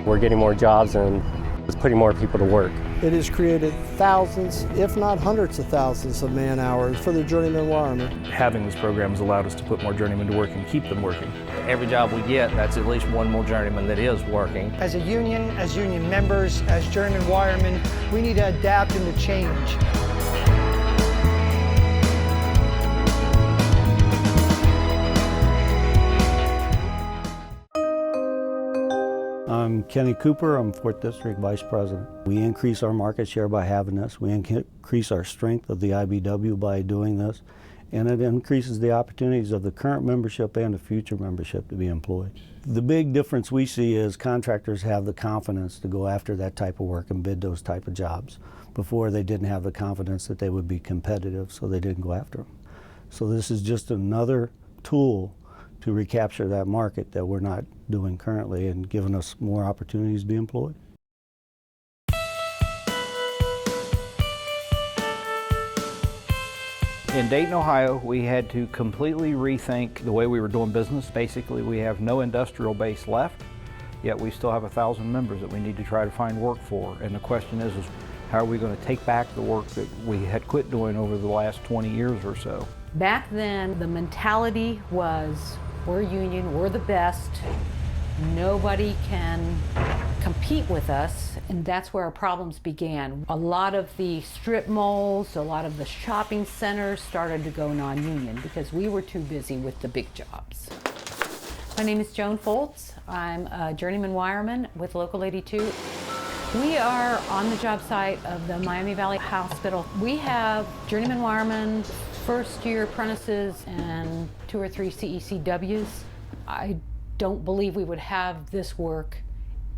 We're getting more jobs and it's putting more people to work. It has created thousands, if not hundreds of thousands of man hours for the journeyman wiremen. Having this program has allowed us to put more journeymen to work and keep them working. Every job we get, that's at least one more journeyman that is working. As a union, as union members, as journeyman wiremen, we need to adapt and to change. I'm Kenny Cooper, I'm 4th District Vice President. We increase our market share by having this. We increase our strength of the IBEW by doing this. And it increases the opportunities of the current membership and the future membership to be employed. The big difference we see is contractors have the confidence to go after that type of work and bid those type of jobs. Before, they didn't have the confidence that they would be competitive, so they didn't go after them. So this is just another tool to recapture that market that we're not doing currently and giving us more opportunities to be employed. In Dayton, Ohio, we had to completely rethink the way we were doing business. Basically, we have no industrial base left, yet we still have 1,000 members that we need to try to find work for. And the question is how are we going to take back the work that we had quit doing over the last 20 years or so? Back then, the mentality was, we're union, we're the best, nobody can compete with us, and that's where our problems began. A lot of the strip malls, a lot of the shopping centers started to go non-union because we were too busy with the big jobs. My name is Joan Foltz. I'm a journeyman wireman with Local 82. We are on the job site of the Miami Valley Hospital. We have journeyman wiremen, first-year apprentices, and 2 or 3 CECWs. I don't believe we would have this work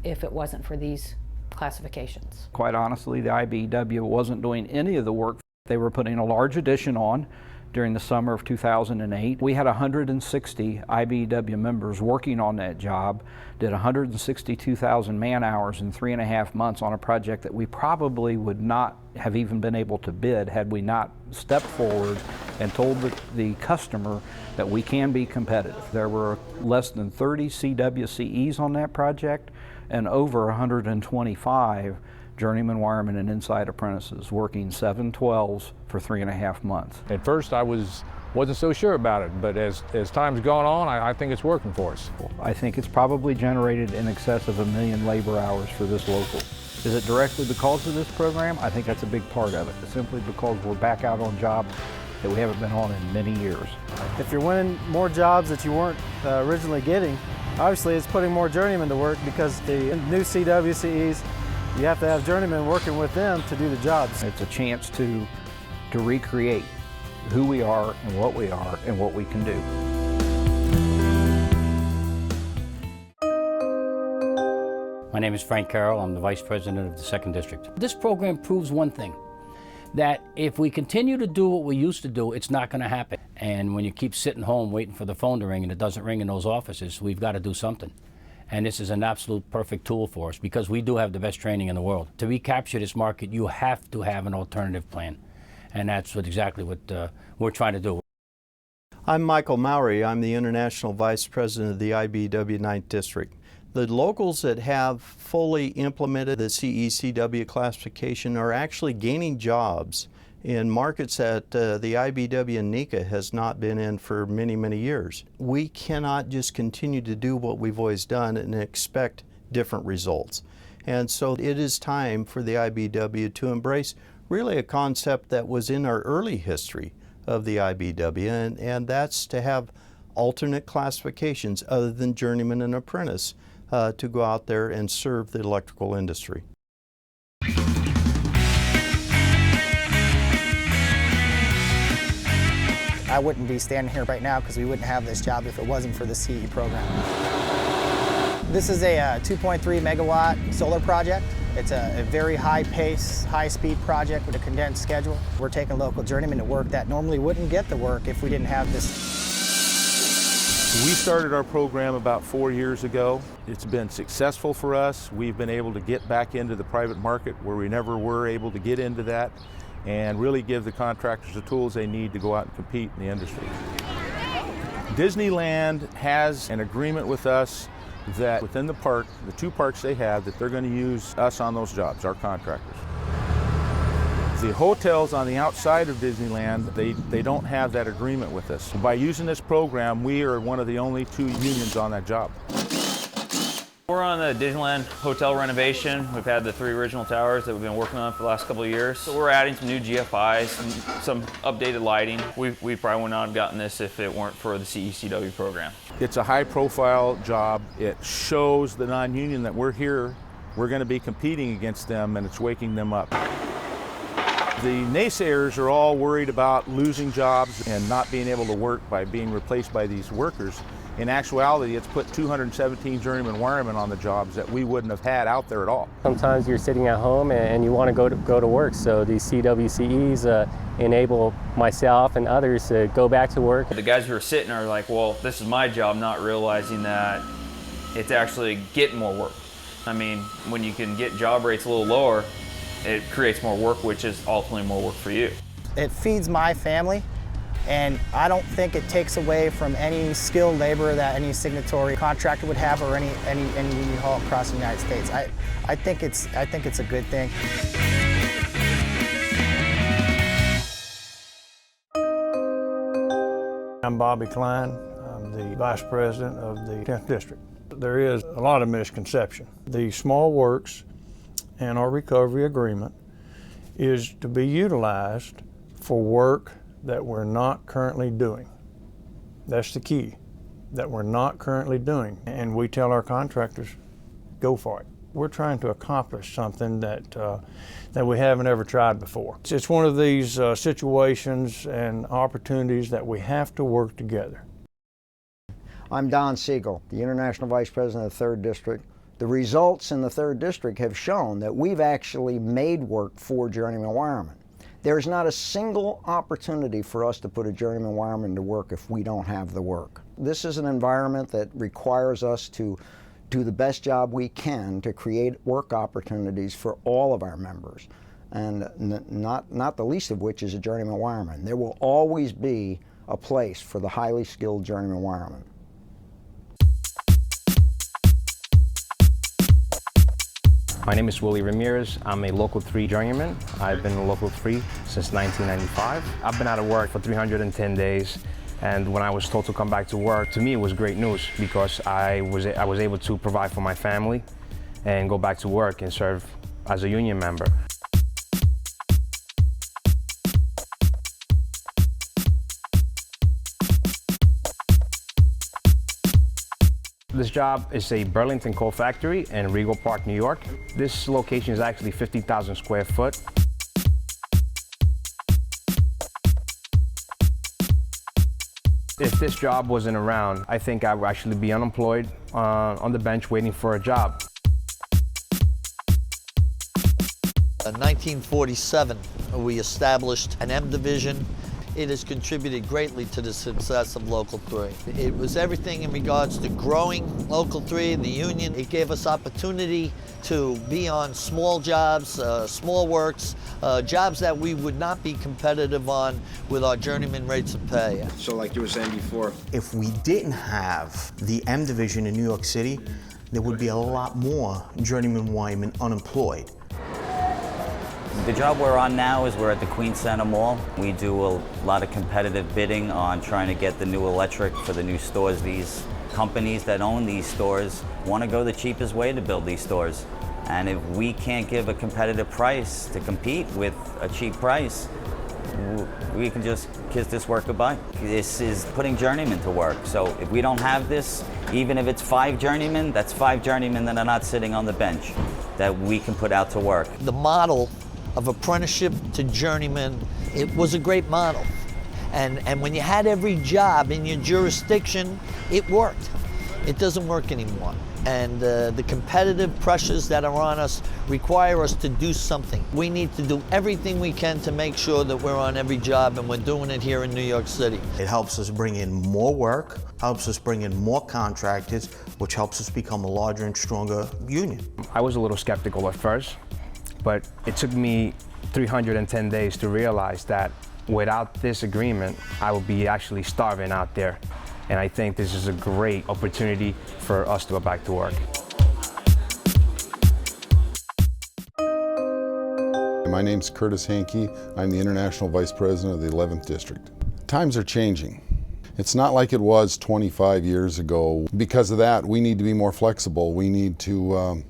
if it wasn't for these classifications. Quite honestly, the IBEW wasn't doing any of the work. They were putting a large addition on during the summer of 2008. We had 160 IBEW members working on that job, did 162,000 man hours in 3.5 months on a project that we probably would not have even been able to bid had we not stepped forward and told the customer that we can be competitive. There were less than 30 CWCEs on that project and over 125 journeyman wiremen and inside apprentices working 7/12s for 3.5 months. At first I wasn't so sure about it, but as time's gone on, I think it's working for us. I think it's probably generated in excess of 1 million labor hours for this local. Is it directly because of this program? I think that's a big part of it. It's simply because we're back out on jobs that we haven't been on in many years. If you're winning more jobs that you weren't originally getting, obviously it's putting more journeymen to work because the new CWCEs, you have to have journeymen working with them to do the jobs. It's a chance to recreate who we are and what we can do. My name is Frank Carroll. I'm the Vice President of the 2nd District. This program proves one thing, that if we continue to do what we used to do, it's not going to happen. And when you keep sitting home waiting for the phone to ring and it doesn't ring in those offices, we've got to do something. And this is an absolute perfect tool for us because we do have the best training in the world. To recapture this market, you have to have an alternative plan. And that's exactly what we're trying to do. I'm Michael Mowrey. I'm the International Vice President of the IBEW 9th District. The locals that have fully implemented the CECW classification are actually gaining jobs in markets that the IBEW and NECA has not been in for many, many years. We cannot just continue to do what we've always done and expect different results. And so it is time for the IBEW to embrace really a concept that was in our early history of the IBEW, and that's to have alternate classifications other than journeyman and apprentice to go out there and serve the electrical industry. I wouldn't be standing here right now because we wouldn't have this job if it wasn't for the CE program. This is a 2.3 megawatt solar project. It's a very high-pace, high-speed project with a condensed schedule. We're taking local journeymen to work that normally wouldn't get the work if we didn't have this. We started our program about 4 years ago. It's been successful for us. We've been able to get back into the private market where we never were able to get into that and really give the contractors the tools they need to go out and compete in the industry. Disneyland has an agreement with us that within the park, the 2 parks they have, that they're going to use us on those jobs, our contractors. The hotels on the outside of Disneyland, they don't have that agreement with us. By using this program, we are one of the only 2 unions on that job. We're on the Disneyland hotel renovation. We've had the 3 original towers that we've been working on for the last couple of years. So we're adding some new GFIs and some updated lighting. We probably would not have gotten this if it weren't for the CECW program. It's a high-profile job. It shows the non-union that we're here. We're going to be competing against them, and it's waking them up. The naysayers are all worried about losing jobs and not being able to work by being replaced by these workers. In actuality, it's put 217 journeyman wiremen on the jobs that we wouldn't have had out there at all. Sometimes you're sitting at home and you want to go to work, so these CWCEs enable myself and others to go back to work. The guys who are sitting are like, well, this is my job, not realizing that it's actually getting more work. I mean, when you can get job rates a little lower, it creates more work, which is ultimately more work for you. It feeds my family, and I don't think it takes away from any skilled labor that any signatory contractor would have, or any union hall across the United States. I think it's a good thing. I'm Bobby Klein. I'm the Vice President of the 10th District. There is a lot of misconception. The small works and our recovery agreement is to be utilized for work that we're not currently doing. That's the key, that we're not currently doing. And we tell our contractors, go for it. We're trying to accomplish something that we haven't ever tried before. It's one of these situations and opportunities that we have to work together. I'm Don Siegel, the International Vice President of the 3rd District. The results in the 3rd District have shown that we've actually made work for journeyman wiremen. There's not a single opportunity for us to put a journeyman wireman to work if we don't have the work. This is an environment that requires us to do the best job we can to create work opportunities for all of our members, and not the least of which is a journeyman wireman. There will always be a place for the highly skilled journeyman wireman. My name is Willie Ramirez. I'm a Local 3 journeyman. I've been in Local 3 since 1995. I've been out of work for 310 days, and when I was told to come back to work, to me it was great news because I was able to provide for my family and go back to work and serve as a union member. This job is a Burlington coal factory in Regal Park, New York. This location is actually 50,000 square foot. If this job wasn't around, I think I would actually be unemployed on the bench waiting for a job. In 1947, we established an M division. It has contributed greatly to the success of Local 3. It was everything in regards to growing Local 3 and the union. It gave us opportunity to be on small jobs, small works, jobs that we would not be competitive on with our journeyman rates of pay. So like you were saying before, if we didn't have the M division in New York City, there would be a lot more journeyman wiremen unemployed. The job we're on now is we're at the Queen Center Mall. We do a lot of competitive bidding on trying to get the new electric for the new stores. These companies that own these stores want to go the cheapest way to build these stores. And if we can't give a competitive price to compete with a cheap price, we can just kiss this work goodbye. This is putting journeymen to work. So if we don't have this, even if it's 5 journeymen, that's 5 journeymen that are not sitting on the bench that we can put out to work. The model of apprenticeship to journeyman, it was a great model. And when you had every job in your jurisdiction, it worked. It doesn't work anymore. And the competitive pressures that are on us require us to do something. We need to do everything we can to make sure that we're on every job, and we're doing it here in New York City. It helps us bring in more work, helps us bring in more contractors, which helps us become a larger and stronger union. I was a little skeptical at first, but it took me 310 days to realize that without this agreement, I would be actually starving out there. And I think this is a great opportunity for us to go back to work. My name's Curtis Hankey. I'm the International Vice President of the 11th District. Times are changing. It's not like it was 25 years ago. Because of that, we need to be more flexible. We need to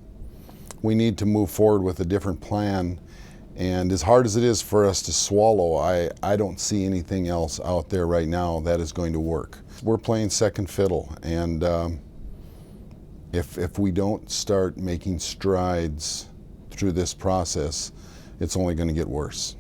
move forward with a different plan. And as hard as it is for us to swallow, I don't see anything else out there right now that is going to work. We're playing second fiddle, and if we don't start making strides through this process, it's only going to get worse.